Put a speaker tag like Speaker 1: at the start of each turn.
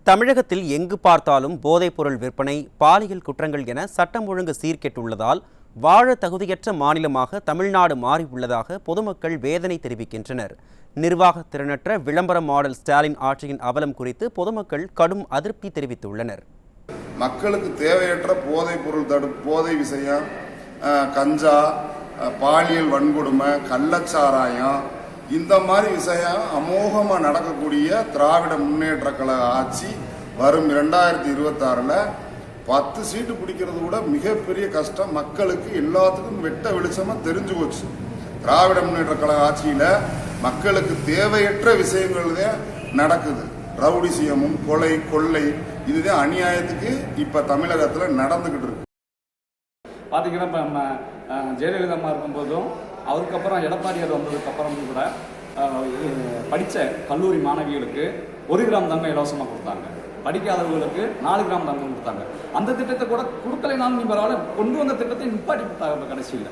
Speaker 1: தமிழகத்தில் எங்கு பார்த்தாலும் போதைப்பொருள் விற்பனை, பாலியல் குற்றங்கள் என சட்டம் ஒழுங்கு சீர்கெட்டுள்ளதால் வாழ தகுதியற்ற மாநிலமாக தமிழ்நாடு மாறியுள்ளதாக பொதுமக்கள் வேதனை தெரிவிக்கின்றனர். நிர்வாக திறனற்ற விளம்பர மாடல் ஸ்டாலின் ஆட்சியின் அவலம் குறித்து பொதுமக்கள் கடும் அதிருப்தி தெரிவித்துள்ளனர்.
Speaker 2: மக்களுக்கு தேவையற்ற போதை விஷயம், கஞ்சா, பாலியல் வன்கொடுமை, கள்ளச்சாராயம், இந்த மாதிரி விஷயம் அமோகமாக நடக்கக்கூடிய திராவிட முன்னேற்ற கழக ஆட்சி வரும் 2026 10 சீட்டு பிடிக்கிறது கூட மிகப்பெரிய கஷ்டம். மக்களுக்கு எல்லாத்துக்கும் வெட்ட வெளிச்சமாக தெரிஞ்சு போச்சு. திராவிட முன்னேற்ற கழக ஆட்சியில் மக்களுக்கு தேவையற்ற விஷயங்கள் தான் நடக்குது. ரவுடிசியமும், கொலை, கொள்ளை, இதுதான் அநியாயத்துக்கு இப்போ தமிழகத்தில் நடந்துக்கிட்டு இருக்கு.
Speaker 3: பார்த்தீங்கன்னா இப்போ நம்ம ஜெயலலிதா அம்மா இருக்கும்போதும் அதுக்கப்புறம் எடப்பாடியார் வந்ததுக்கப்புறம் கூட படித்த கல்லூரி மாணவிகளுக்கு 1 கிராம் தங்கம் இலவசமாக கொடுத்தாங்க. படிக்காதவர்களுக்கு 4 கிராம் தங்கம் கொடுத்தாங்க. அந்த திட்டத்தை கூட கொடுக்கலைனாலும் நீ பரவாயில்ல, கொண்டு வந்த திட்டத்தை நிப்பாட்டி கொடுத்தாங்க கடைசியில்.